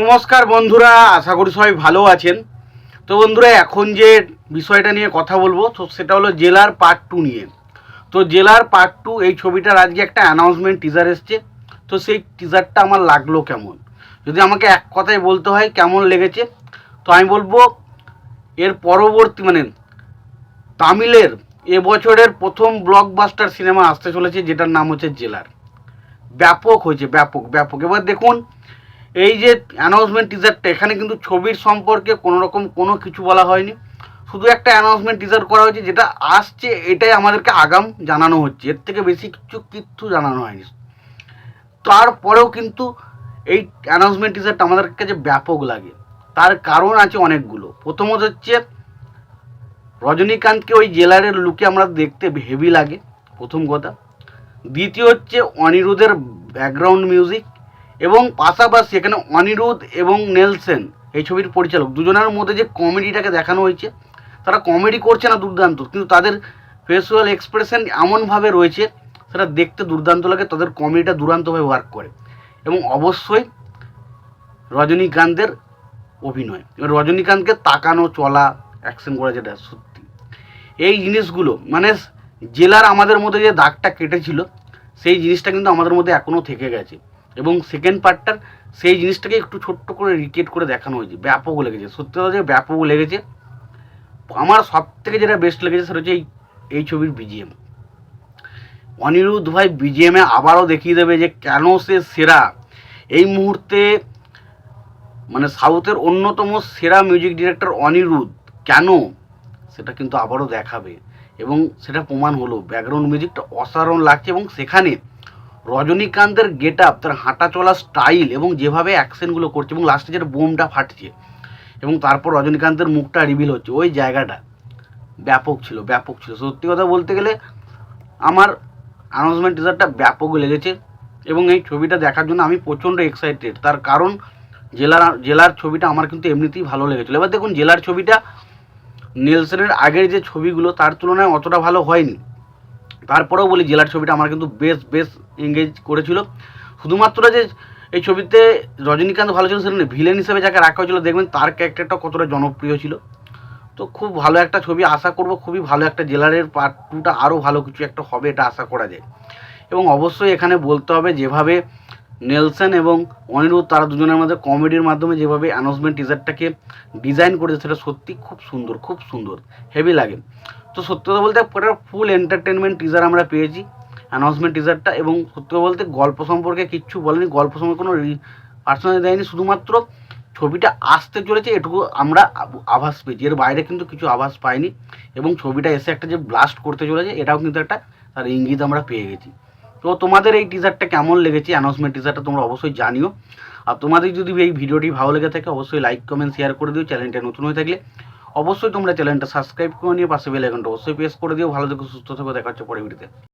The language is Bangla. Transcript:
নমস্কার বন্ধুরা, আশা করি সবাই ভালো আছেন। তো বন্ধুরা, এখন যে বিষয়টা নিয়ে কথা বলবো তো সেটা হলো জেলার পার্ট 2 নিয়ে। তো জেলার পার্ট 2 এই ছবিটার আজকে একটা অ্যানাউন্সমেন্ট টিজার এসছে। তো সেই টিজারটা আমার লাগলো কেমন, যদি আমাকে এক কথায় বলতে হয় কেমন লেগেছে, তো আমি বলবো এর পরবর্তী তামিলের এবছরের প্রথম ব্লকবাস্টার সিনেমা আসতে চলেছে, যেটার নাম হচ্ছে জেলার। ব্যাপক হয়েছে, ব্যাপক ব্যাপক। এবার দেখুন, এই যে অ্যানাউন্সমেন্ট টিজারটা, এখানে কিন্তু ছবির সম্পর্কে কোনো রকম কোনো কিছু বলা হয়নি, শুধু একটা অ্যানাউন্সমেন্ট টিজার করা হয়েছে। যেটা আসছে এটাই আমাদেরকে আগাম জানানো হচ্ছে, এর থেকে বেশি কিচ্ছু জানানো হয়নি। তারপরেও কিন্তু এই অ্যানাউন্সমেন্ট টিজারটা আমাদের কাছে ব্যাপক লাগে। তার কারণ আছে অনেকগুলো। প্রথমত হচ্ছে রজনীকান্তকে ওই জেলারের লুকে আমরা দেখতে হেভি লাগে, প্রথম কথা। দ্বিতীয় হচ্ছে অনিরুদ্ধের ব্যাকগ্রাউন্ড মিউজিক, এবং পাশাপাশি এখানে অনিরুদ্ধ এবং নেলসন এই ছবির পরিচালক দুজনের মধ্যে যে কমেডিটাকে দেখানো হয়েছে, তারা কমেডি করছে না দুর্দান্ত, কিন্তু তাদের ফেসুয়াল এক্সপ্রেশন এমনভাবে রয়েছে সেটা দেখতে দুর্দান্ত লাগে। তাদের কমেডিটা দুর্দান্তভাবে ওয়ার্ক করে। এবং অবশ্যই রজনীকান্তের অভিনয়, এবার রজনীকান্তকে তাকানো, চলা, অ্যাকশন করা, যেটা সত্যি এই জিনিসগুলো জেলার আমাদের মধ্যে যে দাগটা কেটেছিল সেই জিনিসটা কিন্তু আমাদের মধ্যে এখনও থেকে গেছে। এবং সেকেন্ড পার্টটার সেই জিনিসটাকে একটু ছোট্ট করে রিক্রিয়েট করে দেখানো হয়েছে। ব্যাপক লেগেছে, সত্যি কথা যে ব্যাপক লেগেছে। আমার সব থেকে যেটা বেস্ট লেগেছে সেটা হচ্ছে এই ছবির বিজিএম। অনিরুদ্ধ ভাই বিজিএমে আবারও দেখিয়ে দেবে যে কেন সে সেরা। এই মুহূর্তে সাউথের অন্যতম সেরা মিউজিক ডিরেক্টর অনিরুদ্ধ কেন, সেটা কিন্তু আবারও দেখাবে। এবং সেটা প্রমাণ হলো, ব্যাকগ্রাউন্ড মিউজিকটা অসাধারণ লাগছে। এবং সেখানে রজনীকান্তের গেট আপ, তার হাঁটা চলা স্টাইল, এবং যেভাবে অ্যাকশনগুলো করছে, এবং লাস্টে যেটা বোমটা ফাটছে এবং তারপর রজনীকান্তের মুখটা রিভিল হচ্ছে, ওই জায়গাটা ব্যাপক ছিল, ব্যাপক ছিল। সত্যি কথা বলতে গেলে আমার অ্যানাউন্সমেন্ট টিজারটা ব্যাপক লেগেছে। এবং এই ছবিটা দেখার জন্য আমি প্রচণ্ড এক্সাইটেড। তার কারণ জেলার ছবিটা আমার কিন্তু এমনিতেই ভালো লেগেছিলো। এবার দেখুন, জেলার ছবিটা নেলসনের আগের যে ছবিগুলো তার তুলনায় অতটা ভালো হয়নি। তারপরেও বলি, জেলার ছবিটা আমার কিন্তু বেশ এঙ্গেজ করেছিল। শুধুমাত্র যে এই ছবিতে রজনীকান্ত ভালো ছিল সেটা ভিলেন হিসেবে যাকে রাখা হয়েছিল, দেখবেন তার ক্যারেক্টারটা কতটা জনপ্রিয় ছিল। তো খুব ভালো একটা ছবি, আশা করব খুবই ভালো একটা জেলারের পার্ট 2টা আরও ভালো কিছু একটা হবে, এটা আশা করা যায়। এবং অবশ্যই এখানে বলতে হবে, যেভাবে নেলসন এবং অনিরুদ্ধ তারা দুজনের মধ্যে কমেডির মাধ্যমে যেভাবে অ্যানাউন্সমেন্ট টিজারটাকে ডিজাইন করেছে, সেটা সত্যি খুব সুন্দর, খুব সুন্দর, হেভি লাগে। তো সত্যি কথা বলতে একটা ফুল এন্টারটেনমেন্ট টিজার আমরা পেয়েছি অ্যানাউন্সমেন্ট টিজারটা। এবং সত্যি বলতে গল্প সম্পর্কে কিচ্ছু বলেনি, গল্প সম্পর্কে কোনো পার্সোনালি দেয়নি, শুধুমাত্র ছবিটা আসতে চলেছে এটুকু আমরা আভাস পেয়েছি, এর বাইরে কিন্তু কিছু আভাস পাইনি। এবং ছবিটা এসে একটা যে ব্লাস্ট করতে চলেছে, এটাও কিন্তু একটা তার ইঙ্গিত আমরা পেয়ে গেছি। তো তোমাদের এই টিজারটা কেমন লেগেছে, অ্যানাউন্সমেন্ট টিজারটা তোমরা অবশ্যই জানিও। আর তোমাদের যদি এই ভিডিওটি ভালো লেগে থাকে অবশ্যই লাইক, কমেন্ট, শেয়ার করে দিও। চ্যানেলটা নতুন হয়ে থাকলে অবশ্যই তোমরা চ্যানেলটা সাবস্ক্রাইব করে নিয়ে পাশে বেল আইকনটা অবশ্যই প্রেস করে দিও। ভালো থেকো, সুস্থ থেকো, দেখা হচ্ছে পরের ভিডিওতে।